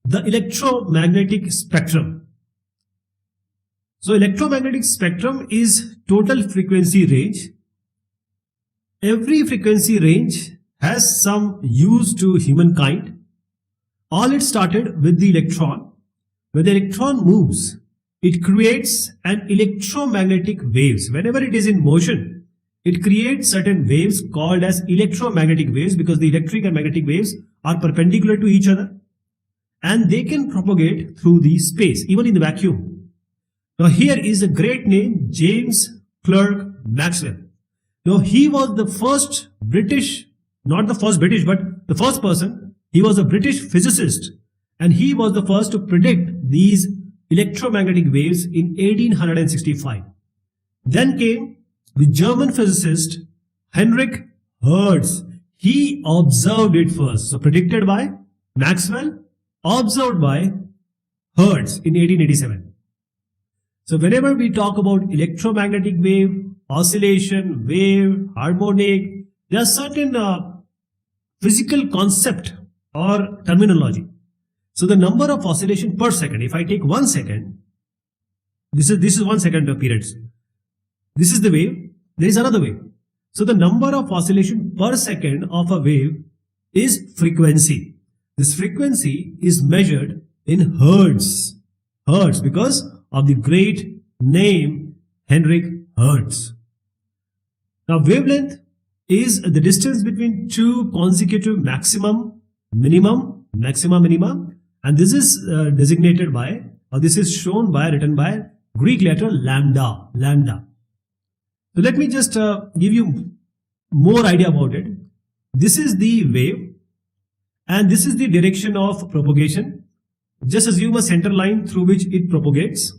the electromagnetic spectrum. So electromagnetic spectrum is total frequency range. Every frequency range has some use to humankind. All it started with the electron. When the electron moves, it creates an electromagnetic waves. Whenever it is in motion, it creates certain waves called as electromagnetic waves, because the electric and magnetic waves are perpendicular to each other and they can propagate through the space, even in the vacuum. Now here is a great name, James Clerk Maxim. Now he was the first British, not the first British, but the first person. He was a British physicist and he was the first to predict these electromagnetic waves in 1865. Then came the German physicist Heinrich Hertz. He observed it first. So predicted by Maxwell, observed by Hertz in 1887. So whenever we talk about electromagnetic wave, oscillation, wave, harmonic, there are certain physical concept or terminology. So the number of oscillation per second, if I take 1 second, this is 1 second periods. This is the wave, there is another wave. So the number of oscillation per second of a wave is frequency. This frequency is measured in hertz. Hertz, because of the great name Heinrich Hertz. Now wavelength is the distance between two consecutive maximum, minimum, maxima, minima, and this is designated by, or this is shown by, written by Greek letter lambda, lambda. So let me just give you more idea about it. This is the wave and this is the direction of propagation. Just assume a center line through which it propagates.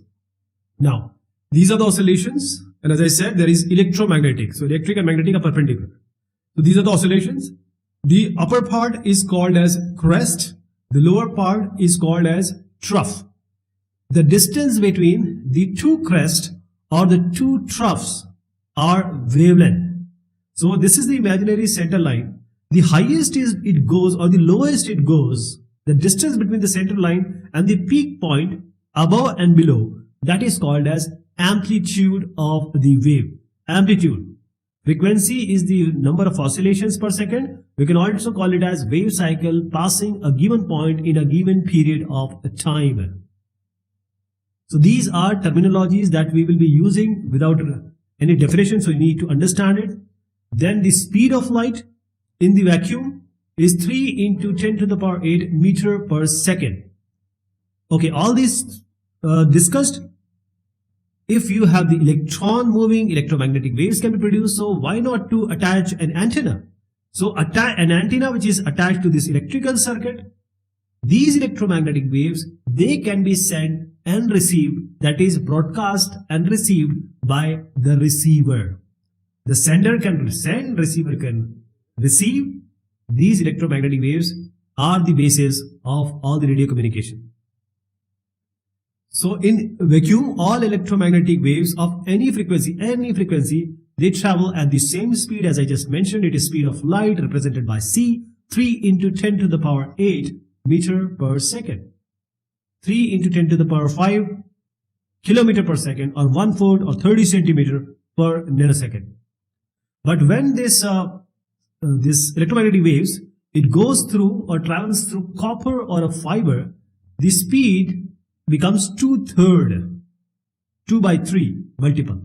Now, these are the oscillations, and as I said, there is electromagnetic. So electric and magnetic are perpendicular. So these are the oscillations. The upper part is called as crest. The lower part is called as trough. The distance between the two crests or the two troughs are wavelength. So this is the imaginary center line. The highest is it goes, or the lowest it goes, the distance between the center line and the peak point above and below, that is called as amplitude of the wave. Amplitude. Frequency is the number of oscillations per second. We can also call it as wave cycle passing a given point in a given period of time. So these are terminologies that we will be using without any definition, so you need to understand it. Then the speed of light in the vacuum is 3 into 10 to the power 8 meter per second. Okay, all these discussed. If you have the electron moving, electromagnetic waves can be produced. So why not to attach an antenna? So an antenna which is attached to this electrical circuit, these electromagnetic waves, they can be sent and received, that is broadcast and received by the receiver. The sender can send, receiver can receive. These electromagnetic waves are the basis of all the radio communication. So in vacuum, all electromagnetic waves of any frequency, they travel at the same speed as I just mentioned. It is speed of light represented by c, 3 into 10 to the power 8 meter per second. 3 into 10 to the power 5 kilometer per second, or 1 foot or 30 centimeter per nanosecond. But when this electromagnetic waves, it goes through or travels through copper or a fiber, the speed becomes 2/3, 2/3 multiple.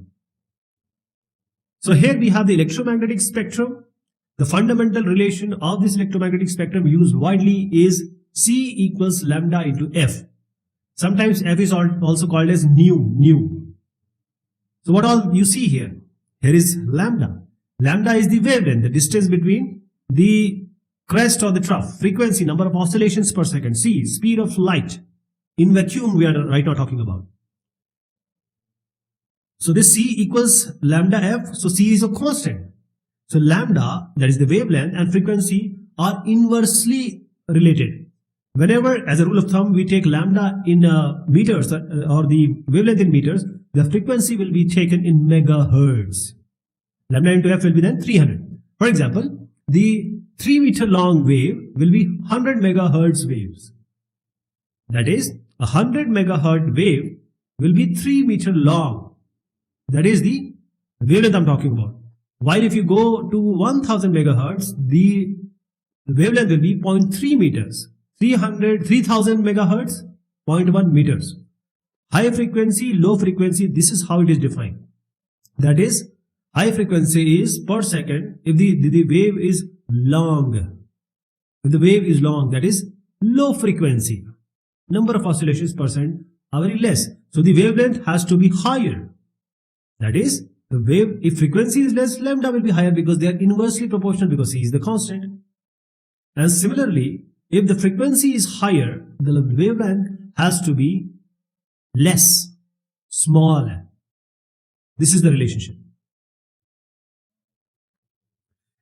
So here we have the electromagnetic spectrum. The fundamental relation of this electromagnetic spectrum used widely is C equals lambda into F. Sometimes F is also called as nu. So what all you see here? Here is lambda. Lambda is the wavelength, the distance between the crest or the trough. Frequency, number of oscillations per second. C, speed of light. In vacuum we are right now talking about. So this C equals lambda F. So C is a constant. So lambda, that is the wavelength, and frequency are inversely related. Whenever, as a rule of thumb, we take lambda in meters or the wavelength in meters, the frequency will be taken in megahertz. Lambda into F will be then 300. For example, the 3 meter long wave will be 100 megahertz waves. That is, 100 megahertz wave will be 3 meter long. That is the wavelength I'm talking about. While if you go to 1000 megahertz, the wavelength will be 0.3 meters. 3000 megahertz, 0.1 meters. High frequency, low frequency, this is how it is defined. That is, high frequency is per second if the wave is long. If the wave is long, that is low frequency. Number of oscillations per second are very less. So the wavelength has to be higher. That is, the wave, if frequency is less, lambda will be higher because they are inversely proportional because C is the constant. And similarly, if the frequency is higher, the wavelength has to be less, smaller. This is the relationship.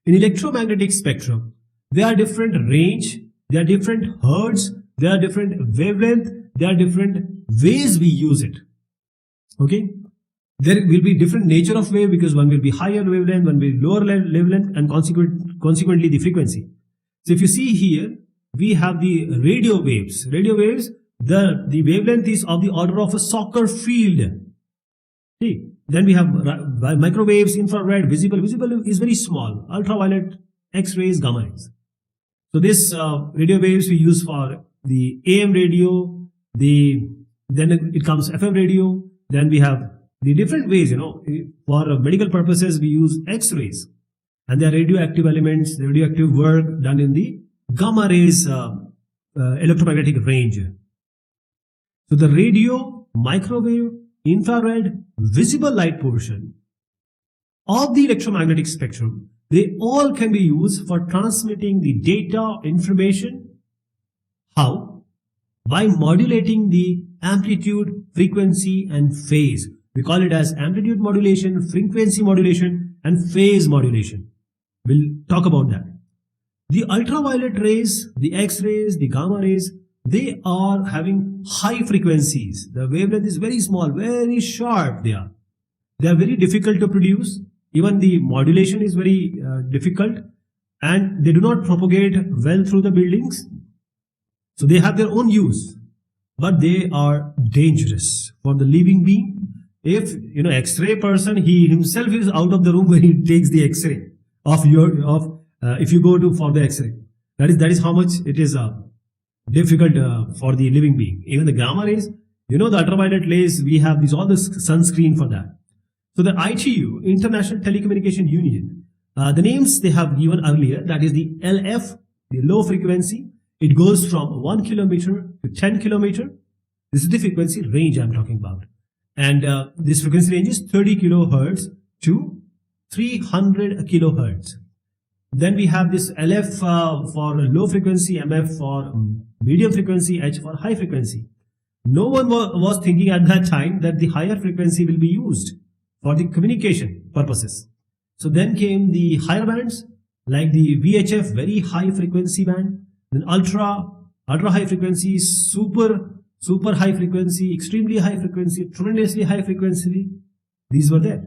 In electromagnetic spectrum, there are different range, there are different hertz, there are different wavelength, there are different ways we use it. Okay? There will be different nature of wave because one will be higher wavelength, one will be lower wavelength, and consequently the frequency. So if you see here, we have the radio waves. Radio waves, the wavelength is of the order of a soccer field. See? Then we have microwaves, infrared, visible. Visible is very small. Ultraviolet, X-rays, gamma rays. So this radio waves we use for the AM radio, then it comes FM radio. Then we have the different ways, for medical purposes we use X-rays. And there are radioactive elements, the radioactive work done in the gamma rays electromagnetic range. So the radio, microwave, infrared, visible light portion of the electromagnetic spectrum, they all can be used for transmitting the data, information. How? By modulating the amplitude, frequency, and phase. We call it as amplitude modulation, frequency modulation, and phase modulation. We'll talk about that. The ultraviolet rays, the X-rays, the gamma rays, they are having high frequencies. The wavelength is very small, very sharp they are. They are very difficult to produce. Even the modulation is very difficult, and they do not propagate well through the buildings. So they have their own use, but they are dangerous for the living being. If X-ray person, he himself is out of the room when he takes the X-ray if you go for the X-ray. That is how much it is difficult for the living being. Even the gamma rays, the ultraviolet rays, we have all the sunscreen for that. So the ITU, International Telecommunication Union, the names they have given earlier, that is the LF, the low frequency. It goes from 1 kilometer to 10 kilometer. This is the frequency range I'm talking about. And this frequency range is 30 kilohertz to 300 kilohertz. Then we have this LF for low frequency, MF for medium frequency, H for high frequency. No one was thinking at that time that the higher frequency will be used for the communication purposes. So then came the higher bands like the VHF, very high frequency band, then ultra high frequency, super high frequency, extremely high frequency, tremendously high frequency. These were there.